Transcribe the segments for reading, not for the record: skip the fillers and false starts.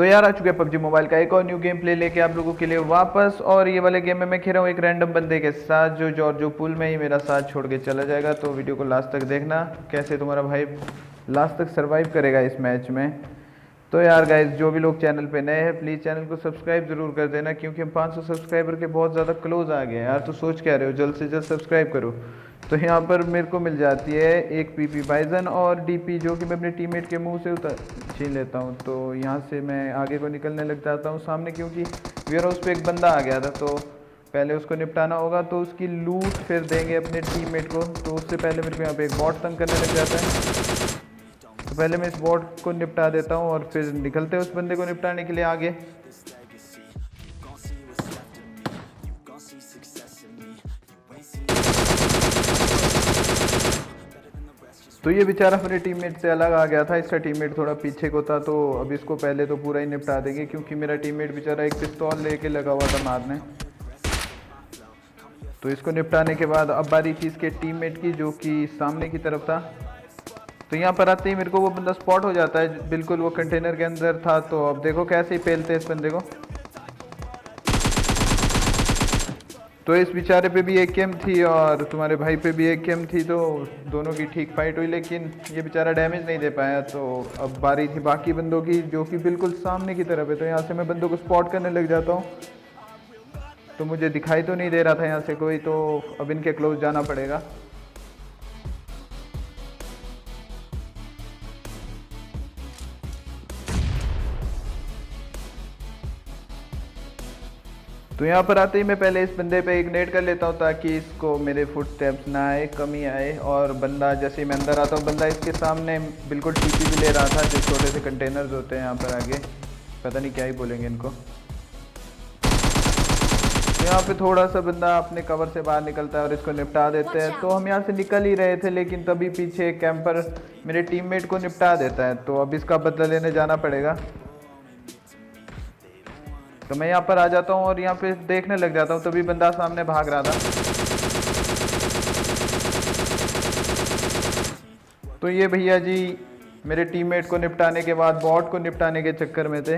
तो यार आ चुके हैं पबजी मोबाइल का एक और न्यू गेम प्ले लेके आप लोगों के लिए वापस। और ये वाले गेम में मैं खेल रहा हूँ एक रैंडम बंदे के साथ जो पुल में ही मेरा साथ छोड़ के चला जाएगा। तो वीडियो को लास्ट तक देखना कैसे तुम्हारा भाई लास्ट तक सरवाइव करेगा इस मैच में। तो यार गाइस, जो भी लोग चैनल पे नए हैं प्लीज़ चैनल को सब्सक्राइब जरूर कर देना, क्योंकि हम 500 सब्सक्राइबर के बहुत ज़्यादा क्लोज आ गए हैं यार। तो सोच क्या रहे हो, जल्द से जल्द सब्सक्राइब करो। तो यहाँ पर मेरे को मिल जाती है एक पीपी बाइजन और डीपी, जो कि मैं अपने टीममेट के मुंह से छीन लेता हूँ। तो यहाँ से मैं आगे को निकलने लग जाता हूँ सामने, क्योंकि वेयर हाउस पे एक बंदा आ गया था तो पहले उसको निपटाना होगा। तो उसकी लूट फिर देंगे अपने टीममेट को। तो उससे पहले मेरे को यहाँ पे एक बॉट तंग करने लग जाता है। तो पहले मैं इस बॉट को निपटा देता हूँ और फिर निकलते हैं उस बंदे को निपटाने के लिए आगे। तो ये बेचारा अपने टीममेट से अलग आ गया था, इसका टीममेट थोड़ा पीछे को था। तो अब इसको पहले तो पूरा ही निपटा देंगे, क्योंकि मेरा टीममेट बेचारा एक पिस्तौल लेके लगा हुआ था मारने। तो इसको निपटाने के बाद अब बारी थी इसके टीममेट की, जो कि सामने की तरफ था। तो यहाँ पर आते ही मेरे को वो बंदा स्पॉट हो जाता है, बिल्कुल वो कंटेनर के अंदर था। तो अब देखो कैसे ही पेलते हैं इस बंदे को। तो इस बेचारे पे भी एक गेम थी और तुम्हारे भाई पे भी एक गेम थी, तो दोनों की ठीक फाइट हुई, लेकिन ये बेचारा डैमेज नहीं दे पाया। तो अब बारी थी बाकी बंदों की, जो कि बिल्कुल सामने की तरफ है। तो यहाँ से मैं बंदों को स्पॉट करने लग जाता हूँ। तो मुझे दिखाई तो नहीं दे रहा था यहाँ से कोई, तो अब इनके क्लोज जाना पड़ेगा। तो यहाँ पर आते ही मैं पहले इस बंदे पे इग्नाइट कर लेता हूँ, ताकि इसको मेरे फुटस्टेप्स ना आए, कमी आए। और बंदा जैसे ही मैं अंदर आता हूँ, बंदा इसके सामने बिल्कुल टीपी भी ले रहा था, जो छोटे से कंटेनर्स होते हैं यहाँ पर आगे, पता नहीं क्या ही बोलेंगे इनको। तो यहाँ पे थोड़ा सा बंदा अपने कवर से बाहर निकलता है और इसको निपटा देते हैं। तो हम यहाँ से निकल ही रहे थे, लेकिन तभी पीछे एक कैंपर मेरे टीममेट को निपटा देता है। तो अब इसका बदला लेने जाना पड़ेगा। तो मैं यहाँ पर आ जाता हूँ और यहाँ पे देखने लग जाता हूँ, तभी बंदा सामने भाग रहा था। तो ये भैया जी मेरे टीममेट को निपटाने के बाद बॉट को निपटाने के चक्कर में थे।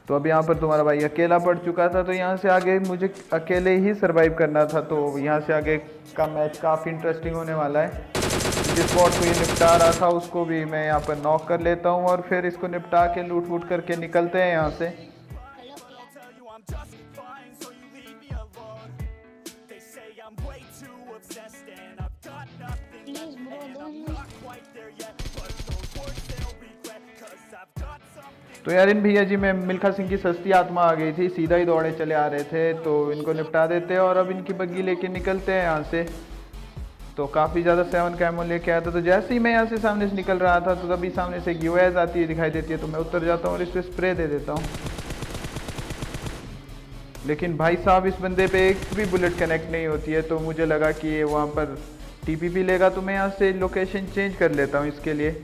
तो अब यहाँ पर तुम्हारा भाई अकेला पड़ चुका था। तो यहाँ से आगे मुझे अकेले ही सरवाइव करना था। तो यहाँ से आगे का मैच काफ़ी इंटरेस्टिंग होने वाला है। जिस बॉट को ये निपटा रहा था उसको भी मैं यहाँ पर नॉक कर लेता हूँ और फिर इसको निपटा के लूट वूट करके निकलते हैं यहाँ से। तो यार इन भैया जी में मिल्खा सिंह की सस्ती आत्मा आ गई थी, सीधा ही दौड़े चले आ रहे थे। तो इनको निपटा देते हैं और अब इनकी बग्गी लेके निकलते हैं यहाँ से। तो काफ़ी ज़्यादा 7 का एमो लेके आया था। तो जैसे ही मैं यहाँ से सामने से निकल रहा था, तो तभी सामने से एक यूएस आती है, दिखाई देती है। तो मैं उतर जाता हूँ और इस पर स्प्रे दे देता हूँ। लेकिन भाई साहब इस बंदे पे एक भी बुलेट कनेक्ट नहीं होती है। तो मुझे लगा कि ये वहाँ पर टीपीपी लेगा, तो मैं यहाँ से लोकेशन चेंज कर लेता हूँ इसके लिए।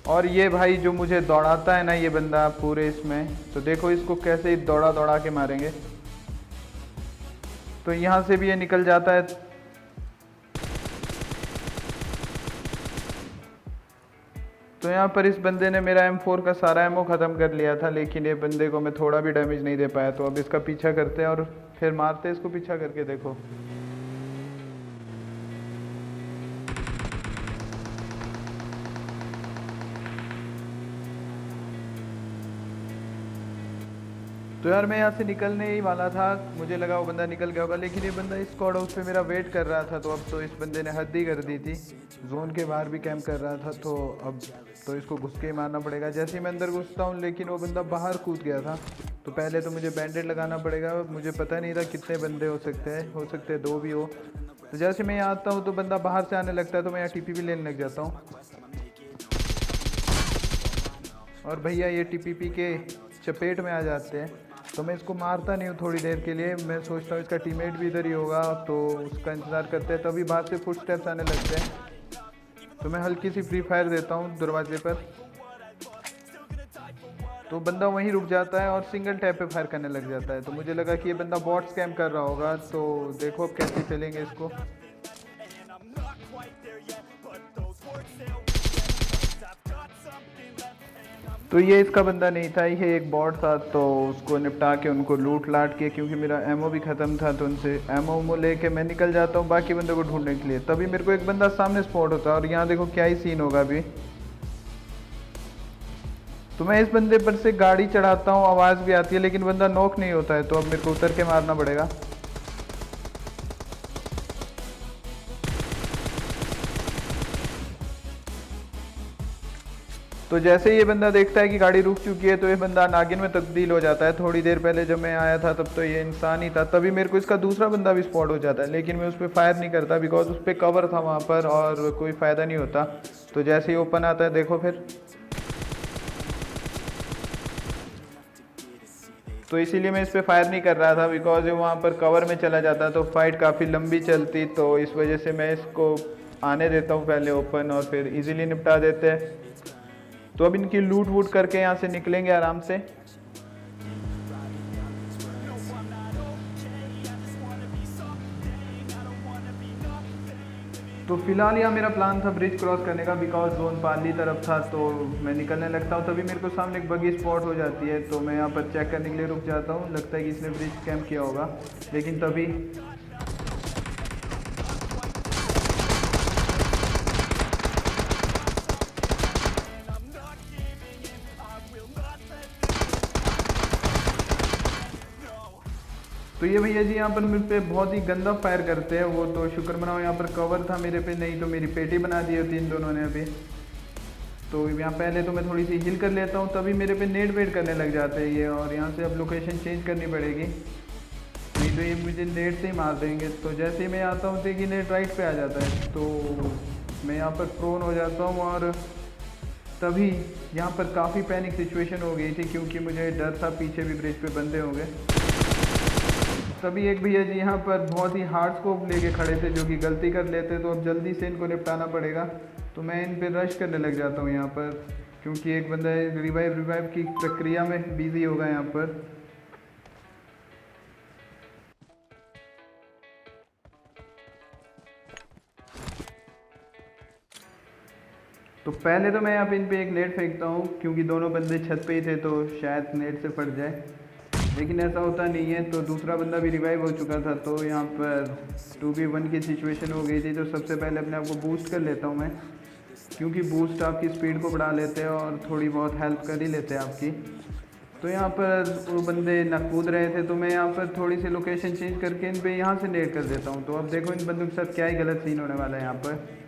और ये भाई जो मुझे दौड़ाता है ना ये बंदा पूरे इसमें, तो देखो इसको कैसे दौड़ा दौड़ा के मारेंगे। तो यहाँ से भी ये निकल जाता है। तो यहाँ पर इस बंदे ने मेरा M4 का सारा एमो ख़त्म कर लिया था, लेकिन ये बंदे को मैं थोड़ा भी डैमेज नहीं दे पाया। तो अब इसका पीछा करते हैं और फिर मारते हैं इसको पीछा करके। देखो तो यार मैं यहाँ से निकलने ही वाला था, मुझे लगा वो बंदा निकल गया होगा, लेकिन ये बंदा इस स्क्वाड हाउस पे मेरा वेट कर रहा था। तो अब तो इस बंदे ने हद ही कर दी थी, जोन के बाहर भी कैंप कर रहा था। तो अब तो इसको घुस के ही मारना पड़ेगा। जैसे ही मैं अंदर घुसता हूँ, लेकिन वो बंदा बाहर कूद गया था। तो पहले तो मुझे बैंडेड लगाना पड़ेगा। मुझे पता नहीं था कितने बंदे हो सकते हैं 2 भी हो। तो जैसे मैं यहाँ आता हूँ तो बंदा बाहर से आने लगता है, तो मैं यहाँ टीपीपी लेने लग जाता हूँ। और भैया ये टीपीपी के चपेट में आ जाते हैं। तो मैं इसको मारता नहीं हूँ थोड़ी देर के लिए, मैं सोचता हूँ इसका टीममेट भी इधर ही होगा, तो उसका इंतज़ार करते हैं। तभी बाहर से फुटस्टेप्स आने लगते हैं। तो मैं हल्की सी फ्री फायर देता हूँ दरवाजे पर। तो बंदा वहीं रुक जाता है और सिंगल टैप पे फायर करने लग जाता है। तो मुझे लगा कि ये बंदा बॉट स्कैम कर रहा होगा। तो देखो अब कैसे चलेंगे इसको। तो ये इसका बंदा नहीं था, ये एक बॉट था। तो उसको निपटा के उनको लूट लाट के, क्योंकि मेरा एमओ भी ख़त्म था, तो उनसे एमओ लेके मैं निकल जाता हूँ बाकी बंदों को ढूंढने के लिए। तभी मेरे को एक बंदा सामने स्पॉट होता है और यहाँ देखो क्या ही सीन होगा अभी। तो मैं इस बंदे पर से गाड़ी चढ़ाता हूँ, आवाज़ भी आती है, लेकिन बंदा नॉक नहीं होता है। तो अब मेरे को उतर के मारना पड़ेगा। तो जैसे ये बंदा देखता है कि गाड़ी रुक चुकी है, तो ये बंदा नागिन में तब्दील हो जाता है। थोड़ी देर पहले जब मैं आया था तब तो ये इंसान ही था। तभी मेरे को इसका दूसरा बंदा भी स्पॉट हो जाता है, लेकिन मैं उस पर फायर नहीं करता बिकॉज उस पर कवर था वहाँ पर और कोई फ़ायदा नहीं होता। तो जैसे ही ओपन आता है देखो फिर, तो इसीलिए मैं इस पर फायर नहीं कर रहा था बिकॉज ये वहाँ पर कवर में चला जाता तो फाइट काफ़ी लंबी चलती। तो इस वजह से मैं इसको आने देता हूँ पहले ओपन और फिर इजीली निपटा देते हैं। तो अब इनकी लूट वूट करके यहाँ से निकलेंगे आराम से। तो फिलहाल यहाँ मेरा प्लान था ब्रिज क्रॉस करने का बिकॉज जोन पाली तरफ था। तो मैं निकलने लगता हूँ, तभी मेरे को सामने एक बगी स्पॉट हो जाती है। तो मैं यहाँ पर चेक करने के लिए रुक जाता हूँ। लगता है कि इसने ब्रिज कैम्प किया होगा, लेकिन तभी तो ये भैया जी यहाँ पर मेरे पे बहुत ही गंदा फायर करते हैं। वो तो शुक्र मनाओ यहाँ पर कवर था मेरे पे, नहीं तो मेरी पेटी बना दी होती इन दोनों ने अभी। तो यहाँ पहले तो मैं थोड़ी सी हिल कर लेता हूँ, तभी मेरे पे नेट वेट करने लग जाते हैं ये। और यहाँ से अब लोकेशन चेंज करनी पड़ेगी, नहीं तो ये मुझे नेट से ही मार देंगे। तो जैसे ही मैं आता हूँ देखिए नेट राइट पे आ जाता है, तो मैं यहाँ पर प्रोन हो जाता हूँ। और तभी यहाँ पर काफ़ी पैनिक सिचुएशन हो गई थी, क्योंकि मुझे डर था पीछे भी ब्रिज पे बंदे होंगे। तभी एक भैया जी यहाँ पर बहुत ही हार्ड स्कोप लेके खड़े थे, जो कि गलती कर लेते। तो अब जल्दी से इनको निपटाना पड़ेगा। तो मैं इन पे रश करने लग जाता हूँ यहाँ पर, क्योंकि एक बंदा रिवाइव की प्रक्रिया में बिजी होगा यहाँ पर। तो पहले तो मैं यहाँ पे इन पे एक नेट फेंकता हूँ, क्योंकि दोनों बंदे छत पे ही थे तो शायद नेट से फट जाए, लेकिन ऐसा होता नहीं है। तो दूसरा बंदा भी रिवाइव हो चुका था। तो यहाँ पर 2v1 की सिचुएशन हो गई थी। तो सबसे पहले अपने आप को बूस्ट कर लेता हूँ मैं, क्योंकि बूस्ट आपकी स्पीड को बढ़ा लेते हैं और थोड़ी बहुत हेल्प कर ही लेते हैं आपकी। तो यहाँ पर वो बंदे ना कूद रहे थे, तो मैं यहाँ पर थोड़ी सी लोकेशन चेंज करके इन पे यहाँ से नेट कर देता हूँ। तो अब देखो इन बंदों के साथ क्या ही गलत सीन होने वाला है यहाँ पर।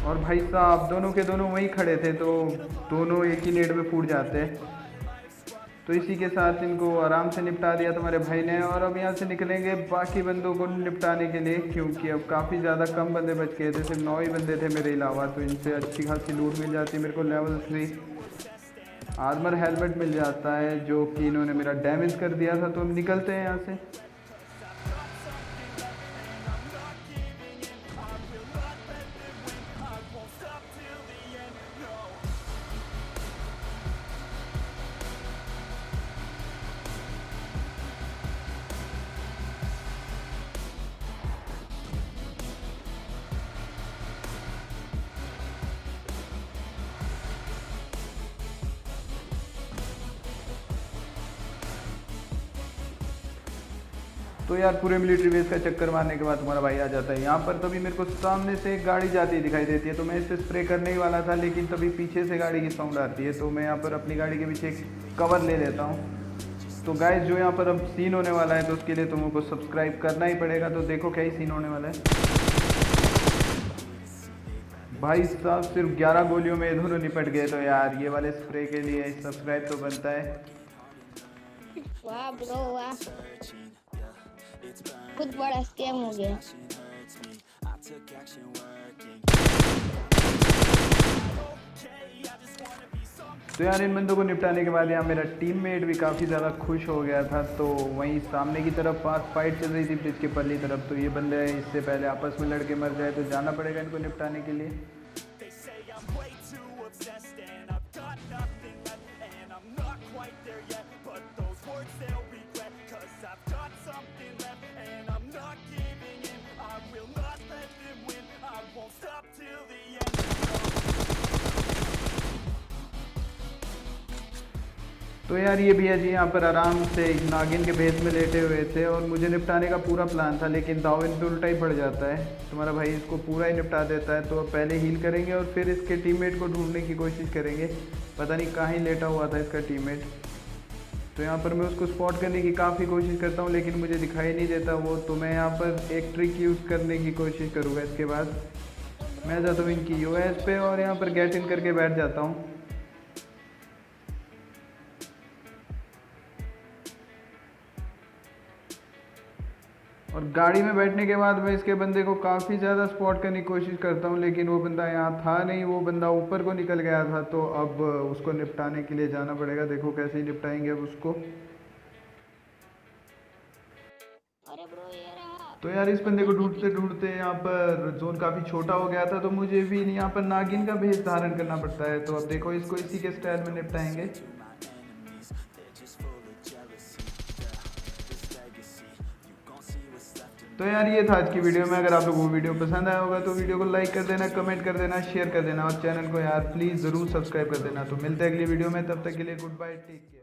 और भाई साहब दोनों के दोनों वहीं खड़े थे, तो दोनों एक ही नेट में फूट जाते हैं। तो इसी के साथ इनको आराम से निपटा दिया तुम्हारे भाई ने। और अब यहाँ से निकलेंगे बाकी बंदों को निपटाने के लिए, क्योंकि अब काफ़ी ज़्यादा कम बंदे बच गए थे, सिर्फ 9 ही बंदे थे मेरे अलावा। तो इनसे अच्छी खासी लूट मिल जाती है मेरे को। लेवल 3 आर्मर हेलमेट मिल जाता है, जो कि इन्होंने मेरा डैमेज कर दिया था। तो हम निकलते हैं यहाँ से। तो यार पूरे मिलिट्री बेस का चक्कर मारने के बाद तुम्हारा भाई आ जाता है यहाँ पर। तभी मेरे को सामने से एक गाड़ी जाती दिखाई देती है। तो मैं इस पर स्प्रे करने ही वाला था, लेकिन तभी पीछे से गाड़ी की साउंड आती है। तो मैं यहाँ पर अपनी गाड़ी के पीछे कवर ले लेता हूँ। तो गाइस जो यहाँ पर अब सीन होने वाला है, तो उसके लिए तुमको सब्सक्राइब करना ही पड़ेगा। तो देखो क्या ही सीन होने वाला है। भाई साहब सिर्फ 11 गोलियों में ये दोनों निपट गए। तो यार ये वाले स्प्रे के लिए सब्सक्राइब तो बनता है। वाह ब्रो वाह, कुछ बड़ा स्कैम हो गया। तो यार इन बंदों को निपटाने के बाद यहाँ मेरा टीममेट भी काफ़ी ज़्यादा खुश हो गया था। तो वहीं सामने की तरफ पास फाइट चल रही थी ब्रिज के पल्ली तरफ। तो ये बंदे इससे पहले आपस में लड़के मर जाए, तो जाना पड़ेगा इनको निपटाने के लिए। Till the तो यार ये भैया जी यहाँ पर आराम से नागिन के भेस में लेटे हुए थे और मुझे निपटाने का पूरा प्लान था, लेकिन दाव इन पे उल्टा ही पड़ जाता है। तुम्हारा भाई इसको पूरा ही निपटा देता है। तो अब पहले हील करेंगे और फिर इसके टीममेट को ढूंढने की कोशिश करेंगे। पता नहीं कहाँ ही लेटा हुआ था इसका टीममेट। तो यहाँ पर मैं उसको स्पॉट करने की काफ़ी कोशिश करता हूँ, लेकिन मुझे दिखाई नहीं देता वो। तो मैं यहाँ पर एक ट्रिक यूज़ करने की कोशिश करूँगा। इसके बाद मैं जाता हूँ इनकी यूएस पे और यहाँ पर गेट इन करके बैठ जाता हूँ। और गाड़ी में बैठने के बाद मैं इसके बंदे को काफ़ी ज़्यादा स्पॉट करने की कोशिश करता हूँ, लेकिन वो बंदा यहाँ था नहीं। वो बंदा ऊपर को निकल गया था। तो अब उसको निपटाने के लिए जाना पड़ेगा। देखो कैसे ही निपटाएंगे अब उसको। अरे ब्रो ये रहा। तो यार इस बंदे को ढूंढते ढूंढते यहाँ पर जोन काफ़ी छोटा हो गया था, तो मुझे भी यहाँ पर नागिन का भेष धारण करना पड़ता है। तो अब देखो इसको इसी के स्टाइल में निपटाएंगे। तो यार ये था आज की वीडियो में। अगर आप लोगों को वीडियो पसंद आया होगा तो वीडियो को लाइक कर देना, कमेंट कर देना, शेयर कर देना और चैनल को यार प्लीज़ ज़रूर सब्सक्राइब कर देना। तो मिलते हैं अगली वीडियो में, तब तक के लिए गुड बाय, टेक केयर।